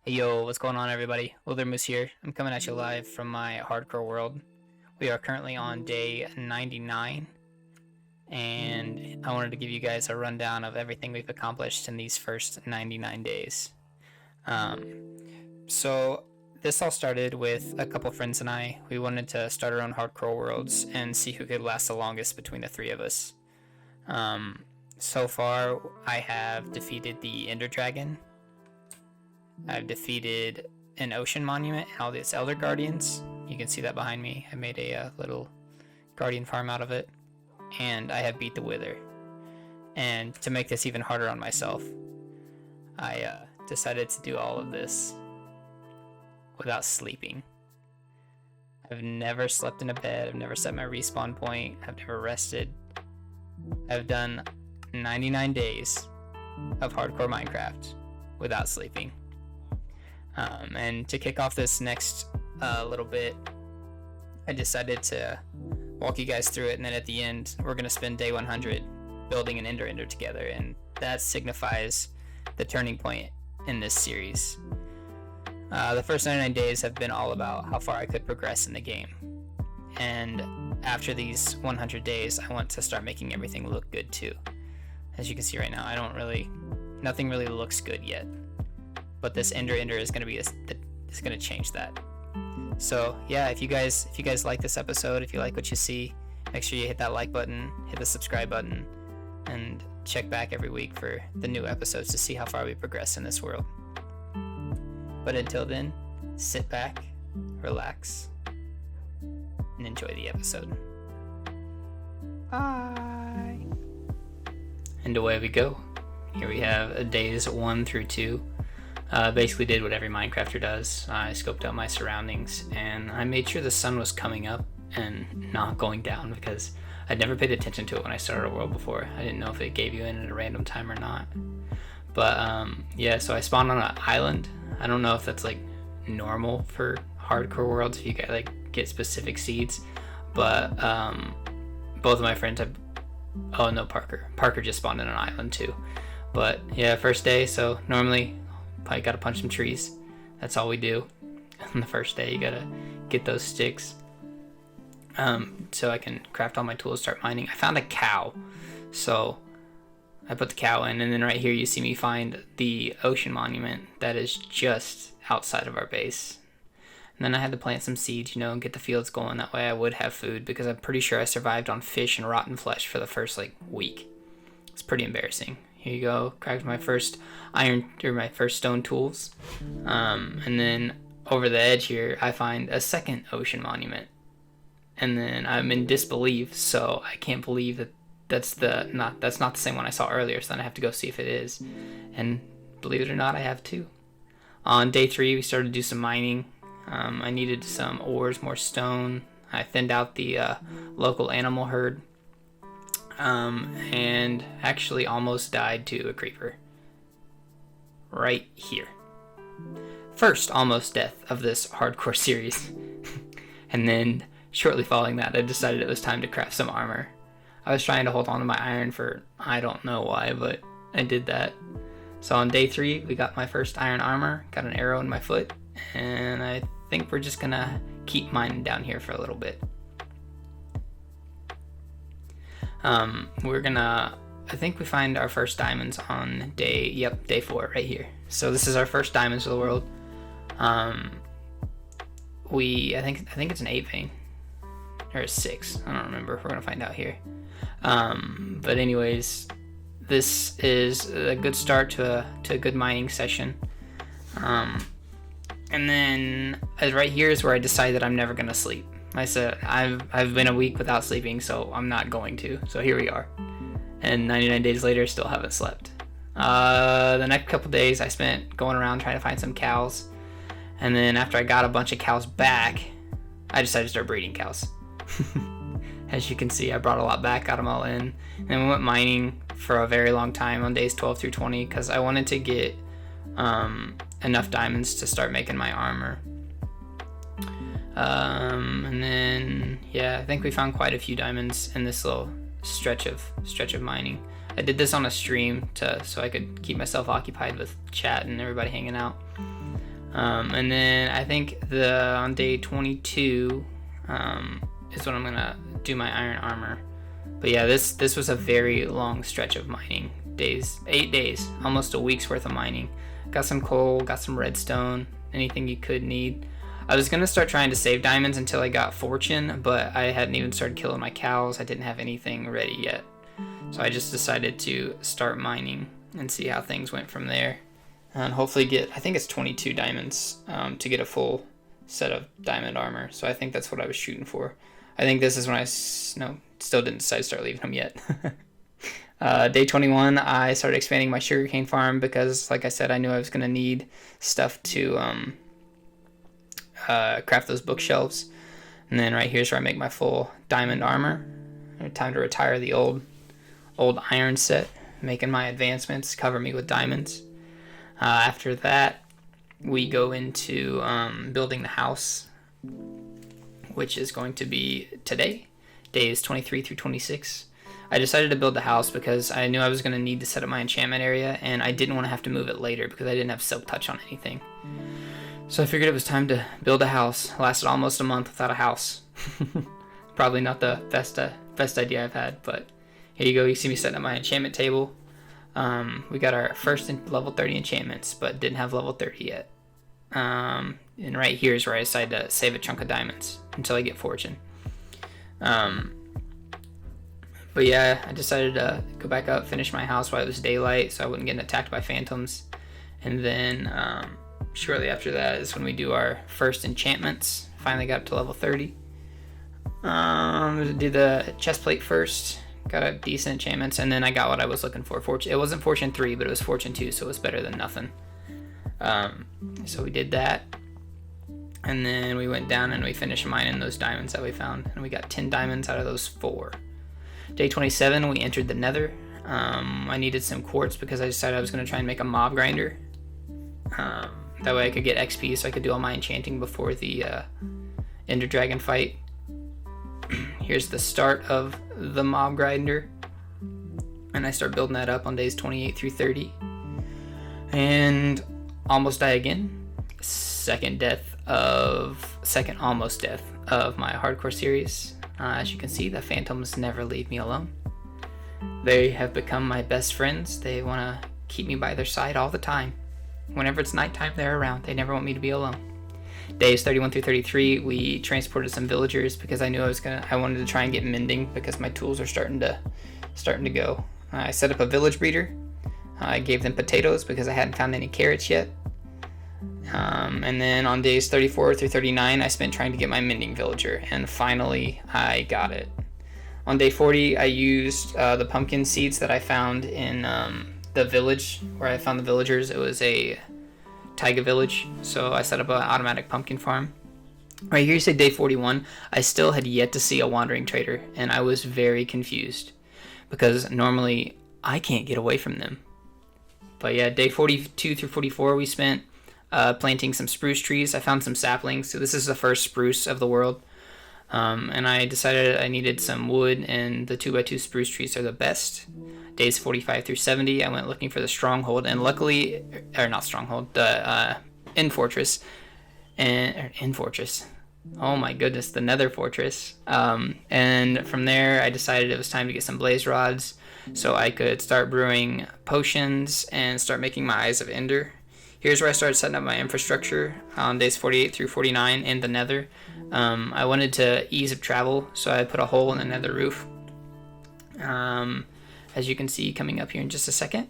Hey yo, what's going on everybody? Willdermoose here. I'm coming at you live from my hardcore world. We are currently on day 99, and I wanted to give you guys a rundown of everything we've accomplished in these first 99 days. So this all started with a couple friends and I. We wanted to start our own hardcore worlds and see who could last the longest between the three of us. So far, I have defeated the Ender Dragon. I've defeated an ocean monument and all these elder guardians. You can see that behind me. I made a little guardian farm out of it. And I have beat the Wither. And to make this even harder on myself, I decided to do all of this without sleeping. I've never slept in a bed. I've never set my respawn point. I've never rested. I've done 99 days of hardcore Minecraft without sleeping. And to kick off this next little bit, I decided to walk you guys through it, and then at the end, we're going to spend day 100 building an Ender together, and that signifies the turning point in this series. The first 99 days have been all about how far I could progress in the game, and after these 100 days, I want to start making everything look good too. As you can see right now, nothing really looks good yet. But this Ender is going to be is going to change that. So yeah, if you guys like this episode, if you like what you see, make sure you hit that like button, hit the subscribe button, and check back every week for the new episodes to see how far we progress in this world. But until then, sit back, relax, and enjoy the episode. Bye. And away we go. Here we have days 1 through 2. Basically did what every Minecrafter does. I scoped out my surroundings and I made sure the sun was coming up and not going down because I'd never paid attention to it when I started a world before. I didn't know if it gave you in at a random time or not. But yeah, so I spawned on an island. I don't know if that's like normal for hardcore worlds if you get specific seeds, but both of my friends have. Oh no, Parker just spawned in an island too. But yeah, first day, so normally probably gotta punch some trees. That's all we do. On the first day, you gotta get those sticks. So I can craft all my tools, start mining. I found a cow, so I put the cow in, and then right here you see me find the ocean monument that is just outside of our base. And then I had to plant some seeds, and get the fields going. That way I would have food, because I'm pretty sure I survived on fish and rotten flesh for the first week. It's pretty embarrassing. Here you go, cracked my first my first stone tools. And then over the edge here, I find a second ocean monument. And then I'm in disbelief, so I can't believe that that's not the same one I saw earlier, so then I have to go see if it is. And believe it or not, I have two. On day 3, we started to do some mining. I needed some ores, more stone. I thinned out the local animal herd. And actually almost died to a creeper. Right here. First almost death of this hardcore series. And then shortly following that, I decided it was time to craft some armor. I was trying to hold on to my iron for I don't know why, but I did that. So on day 3, we got my first iron armor, got an arrow in my foot, and I think we're just gonna keep mining down here for a little bit. I think we find our first diamonds on day 4 right here. So this is our first diamonds of the world. I think it's an 8 vein or a 6. I don't remember. We're gonna find out here. But anyways, this is a good start to a good mining session. And then right here is where I decided that I'm never gonna sleep. I said I've been a week without sleeping, so I'm not going to. So here we are, and 99 days later, still haven't slept. The next couple days I spent going around trying to find some cows, and then after I got a bunch of cows back, I decided to start breeding cows. As you can see, I brought a lot back, got them all in, and then we went mining for a very long time on days 12 through 20 because I wanted to get enough diamonds to start making my armor. And then yeah, I think we found quite a few diamonds in this little stretch of mining. I did this on a stream so I could keep myself occupied with chat and everybody hanging out. And then I think on day 22 is when I'm gonna do my iron armor. But yeah, this was a very long stretch of mining days, 8 days, almost a week's worth of mining. Got some coal, got some redstone, anything you could need. I was gonna start trying to save diamonds until I got fortune, but I hadn't even started killing my cows. I didn't have anything ready yet, so I just decided to start mining and see how things went from there, and hopefully get, I think it's 22 diamonds to get a full set of diamond armor. So I think that's what I was shooting for. I think this is when I still didn't decide to start leaving them yet. Day 21, I started expanding my sugarcane farm because, like I said, I knew I was going to need stuff to craft those bookshelves. And then right here's where I make my full diamond armor. Time to retire the old iron set, making my advancements, cover me with diamonds. After that, we go into building the house, which is going to be today, days 23 through 26. I decided to build the house because I knew I was going to need to set up my enchantment area, and I didn't want to have to move it later because I didn't have silk touch on anything. So I figured it was time to build a house. Lasted almost a month without a house. Probably not the best idea I've had, but here you go. You see me setting up my enchantment table. We got our first level 30 enchantments, but didn't have level 30 yet. And right here is where I decided to save a chunk of diamonds until I get fortune. But yeah, I decided to go back up, finish my house while it was daylight so I wouldn't get attacked by phantoms. And then shortly after that is when we do our first enchantments. Finally got up to level 30. Did the chest plate first. Got a decent enchantments, and then I got what I was looking for. It wasn't fortune 3, but it was fortune 2, so it was better than nothing. So we did that, and then we went down and we finished mining those diamonds that we found, and we got 10 diamonds out of those 4. Day 27, we entered the Nether. I needed some quartz because I decided I was going to try and make a mob grinder. That way I could get XP so I could do all my enchanting before the Ender Dragon fight. Here's the start of the mob grinder, and I start building that up on days 28 through 30, and almost die again. Second almost death of my hardcore series. As you can see, the phantoms never leave me alone. They have become my best friends. They want to keep me by their side all the time. Whenever it's nighttime, they're around. They never want me to be alone. Days 31 through 33, we transported some villagers because I knew I wanted to try and get mending because my tools are starting to go. I set up a village breeder. I gave them potatoes because I hadn't found any carrots yet. And then on days 34 through 39, I spent trying to get my mending villager, and finally I got it. On day 40, I used the pumpkin seeds that I found in the village where I found the villagers. It was a taiga village, so I set up an automatic pumpkin farm. Right here you say day 41. I still had yet to see a wandering trader, and I was very confused because normally I can't get away from them. But yeah, day 42 through 44 we spent planting some spruce trees. I found some saplings, so this is the first spruce of the world, and I decided I needed some wood, and the 2x2 spruce trees are the best. Days 45 through 70, I went looking for the stronghold, and luckily, or not stronghold, the End Fortress, oh my goodness, the Nether Fortress. And from there, I decided it was time to get some blaze rods so I could start brewing potions and start making my Eyes of Ender. Here's where I started setting up my infrastructure on days 48 through 49 in the Nether. I wanted to ease of travel, so I put a hole in the Nether roof. As you can see coming up here in just a second.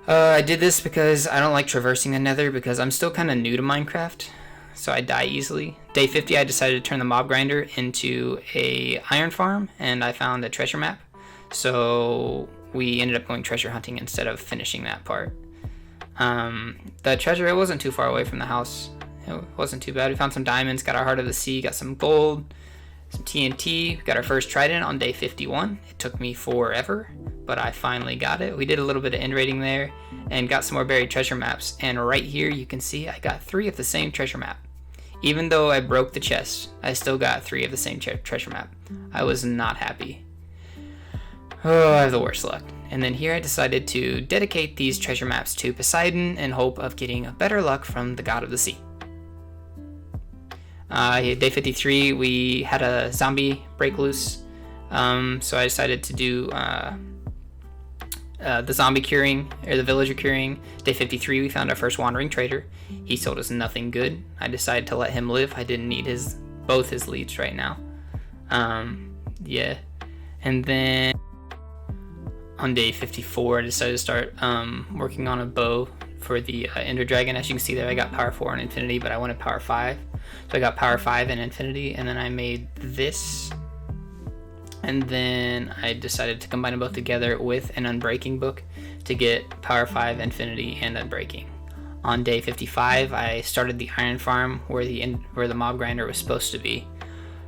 I did this because I don't like traversing the Nether because I'm still kind of new to Minecraft, so I die easily. Day 50, I decided to turn the mob grinder into a iron farm, and I found a treasure map. So we ended up going treasure hunting instead of finishing that part. The treasure, it wasn't too far away from the house. It wasn't too bad. We found some diamonds, got our Heart of the Sea, got some gold, some TNT. Got our first trident on day 51. It took me forever, but I finally got it. We did a little bit of end raiding there and got some more buried treasure maps. And right here you can see I got 3 of the same treasure map. Even though I broke the chest, I still got 3 of the same treasure map. I was not happy. Oh, I have the worst luck. And then here I decided to dedicate these treasure maps to Poseidon in hope of getting better luck from the god of the sea. Day 53, we had a zombie break loose, so I decided to do the zombie curing, or the villager curing. Day 53, we found our first wandering trader. He sold us nothing good. I decided to let him live. I didn't need both his leads right now. Yeah. And then on day 54, I decided to start working on a bow for the Ender Dragon. As you can see there, I got power 4 and infinity, but I wanted power 5. So I got power 5 and infinity, and then I made this. And then I decided to combine them both together with an unbreaking book to get power 5, infinity, and unbreaking. On day 55, I started the iron farm where the mob grinder was supposed to be.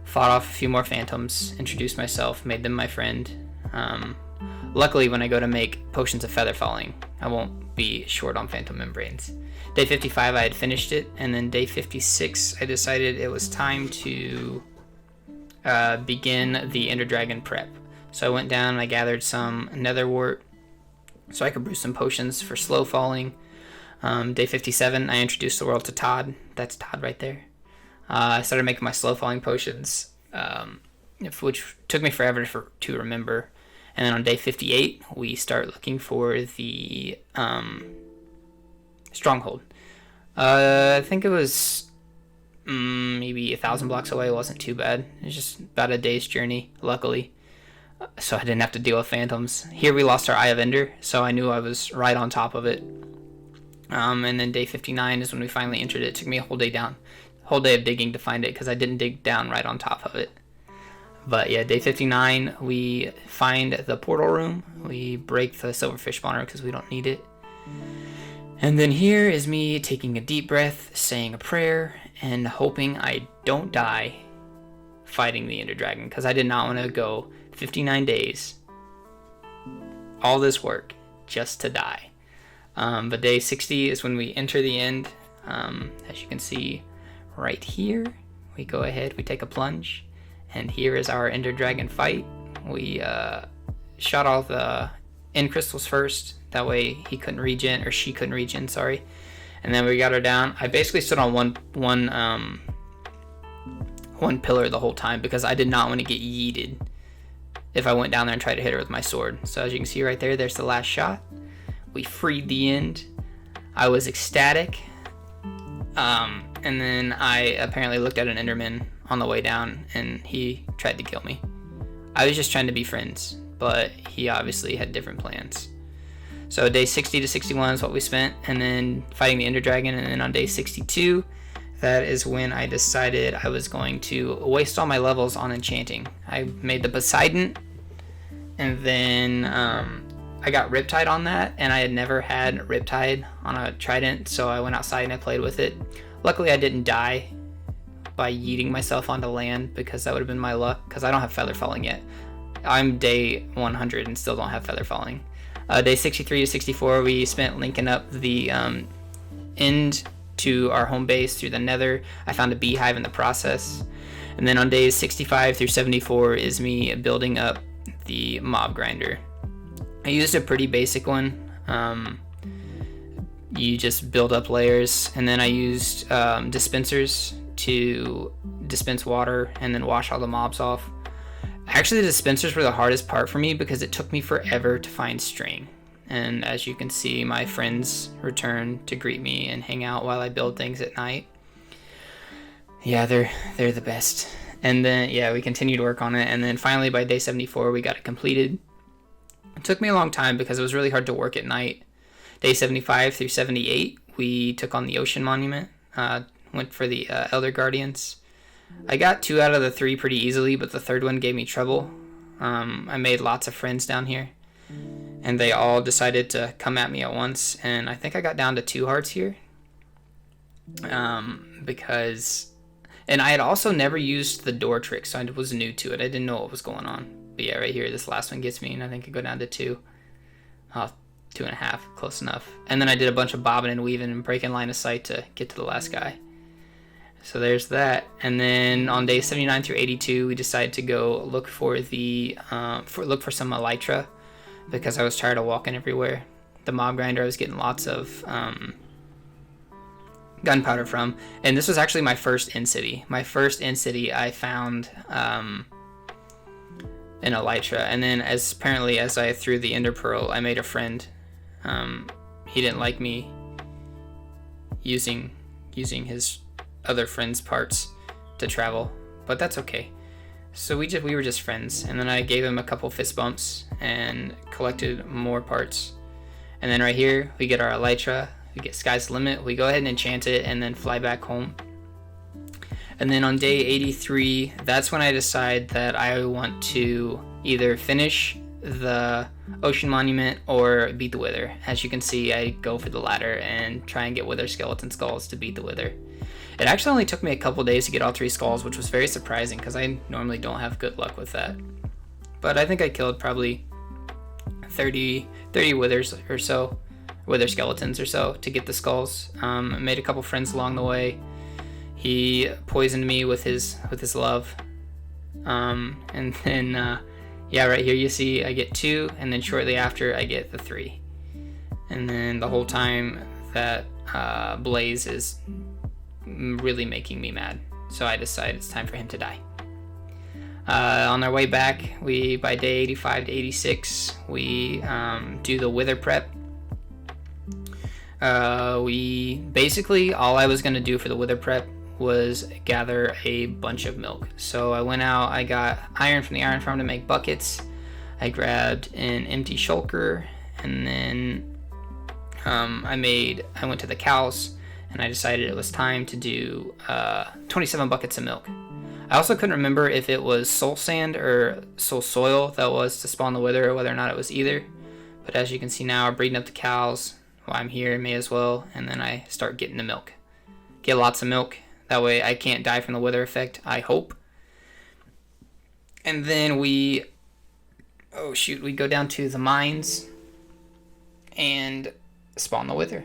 Fought off a few more phantoms, introduced myself, made them my friend. Luckily, when I go to make potions of feather falling, I won't be short on phantom membranes. Day 55, I had finished it, and then day 56, I decided it was time to begin the Ender Dragon prep. So I went down and I gathered some nether wart so I could brew some potions for slow falling. Day 57, I introduced the world to Todd. That's Todd right there. I started making my slow falling potions, which took me forever to remember. And then on day 58, we start looking for the stronghold. I think it was maybe 1,000 blocks away. It wasn't too bad. It was just about a day's journey, luckily. So I didn't have to deal with phantoms. Here we lost our Eye of Ender, so I knew I was right on top of it. And then day 59 is when we finally entered it. It took me a whole day of digging to find it because I didn't dig down right on top of it. But yeah, day 59, we find the portal room. We break the silverfish spawner because we don't need it. And then here is me taking a deep breath, saying a prayer, and hoping I don't die fighting the Ender Dragon, because I did not want to go 59 days, all this work, just to die. But day 60 is when we enter the end. As you can see right here, we go ahead, we take a plunge, and here is our Ender Dragon fight. We shot all the end crystals first, that way he couldn't regen, or she couldn't regen, sorry. And then we got her down. I basically stood on one pillar the whole time because I did not want to get yeeted if I went down there and tried to hit her with my sword. So as you can see right there, there's the last shot. We freed the end. I was ecstatic. And then I apparently looked at an Enderman on the way down and he tried to kill me. I was just trying to be friends, but he obviously had different plans. So day 60 to 61 is what we spent, and then fighting the Ender Dragon. And then on day 62, that is when I decided I was going to waste all my levels on enchanting. I made the Poseidon, and then I got Riptide on that, and I had never had Riptide on a trident, so I went outside and I played with it. Luckily, I didn't die by yeeting myself onto land, because that would have been my luck, because I don't have feather falling yet. I'm day 100 and still don't have feather falling. Day 63 to 64, we spent linking up the end to our home base through the Nether. I found a beehive in the process. And then on days 65 through 74 is me building up the mob grinder. I used a pretty basic one. You just build up layers, and then I used dispensers to dispense water and then wash all the mobs off. Actually, the dispensers were the hardest part for me because it took me forever to find string. And as you can see, my friends return to greet me and hang out while I build things at night. Yeah, they're the best. And then, yeah, we continued to work on it. And then finally, by day 74, we got it completed. It took me a long time because it was really hard to work at night. Day 75 through 78, we took on the Ocean Monument. Went for the Elder Guardians. I got 2 out of the 3 pretty easily, but the third one gave me trouble. I made lots of friends down here, and they all decided to come at me at once, and I think I got down to 2 hearts here. And I had also never used the door trick, so I was new to it. I didn't know what was going on. But yeah, right here, this last one gets me, and I think I go down to 2. 2.5, close enough. And then I did a bunch of bobbing and weaving and breaking line of sight to get to the last guy. So there's that. And then on day 79 through 82, we decided to go look for some elytra. because I was tired of walking everywhere. The mob grinder I was getting lots of gunpowder from, and this was actually my first in-city. My first in-city I found an elytra, and then as I threw the ender pearl, I made a friend. He didn't like me using his other friend's parts to travel, but that's okay. So we were just friends, and then I gave him a couple fist bumps and collected more parts. And then right here we get our elytra. We get Sky's the Limit. We go ahead and enchant it and then fly back home. And then on day 83, that's when I decide that I want to either finish the Ocean Monument or beat the Wither. As you can see, I go for the latter and try and get Wither skeleton skulls to beat the Wither. It actually only took me a couple days to get all 3 skulls, which was very surprising because I normally don't have good luck with that. But I think I killed probably 30 withers or so, wither skeletons or so, to get the skulls. Made a couple friends along the way. He poisoned me with his love, and then yeah, right here you see I get 2, and then shortly after I get the 3, and then the whole time that Blaze is really making me mad, so I decide it's time for him to die. On our way back, by day 85 to 86, we do the Wither prep. We basically, all I was going to do for the Wither prep was gather a bunch of milk. So I went out, I got iron from the iron farm to make buckets. I grabbed an empty shulker, and then I went to the cows, and I decided it was time to do 27 buckets of milk. I also couldn't remember if it was soul sand or soul soil that was to spawn the Wither, or whether or not it was either. But as you can see now, I'm breeding up the cows while I'm here, may as well, and then I start getting the milk. Get lots of milk, that way I can't die from the Wither effect, I hope. And then we go down to the mines and spawn the Wither.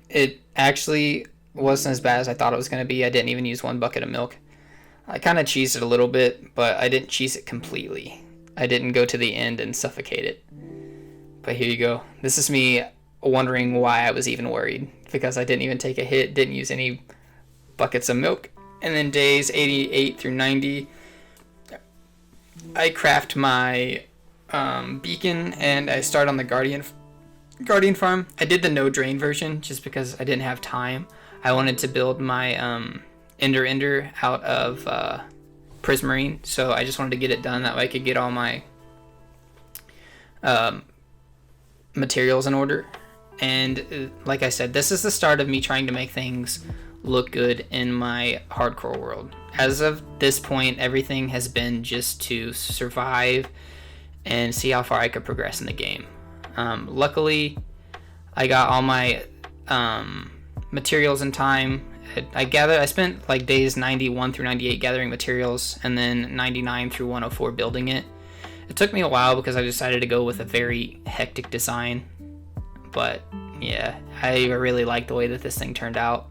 It actually wasn't as bad as I thought it was going to be. I didn't even use 1 bucket of milk. I kind of cheesed it a little bit, but I didn't cheese it completely. I didn't go to the end and suffocate it. But here you go. This is me wondering why I was even worried, because I didn't even take a hit, didn't use any buckets of milk. And then days 88 through 90, I craft my beacon, and I start on the Guardian farm. I did the no drain version just because I didn't have time. I wanted to build my Ender out of Prismarine, so I just wanted to get it done, that way I could get all my materials in order. And like I said, this is the start of me trying to make things look good in my hardcore world. As of this point, everything has been just to survive and see how far I could progress in the game. Luckily, I got all my materials in time. I spent like days 91 through 98 gathering materials, and then 99 through 104 building it. It took me a while because I decided to go with a very hectic design, but yeah, I really like the way that this thing turned out.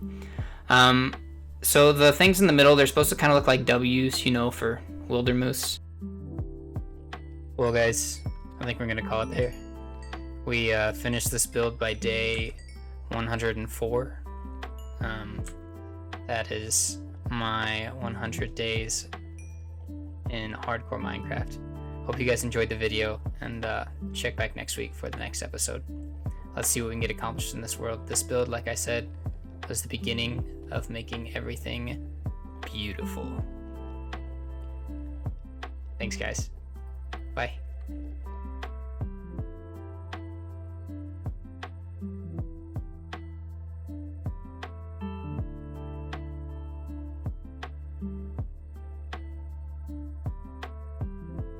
So the things in the middle, they're supposed to kind of look like W's, for Willdermoose. Well guys, I think we're going to call it there. We finished this build by day 104. That is my 100 days in hardcore Minecraft. Hope you guys enjoyed the video, and check back next week for the next episode. Let's see what we can get accomplished in this world. This build, like I said, was the beginning of making everything beautiful. Thanks guys. Bye.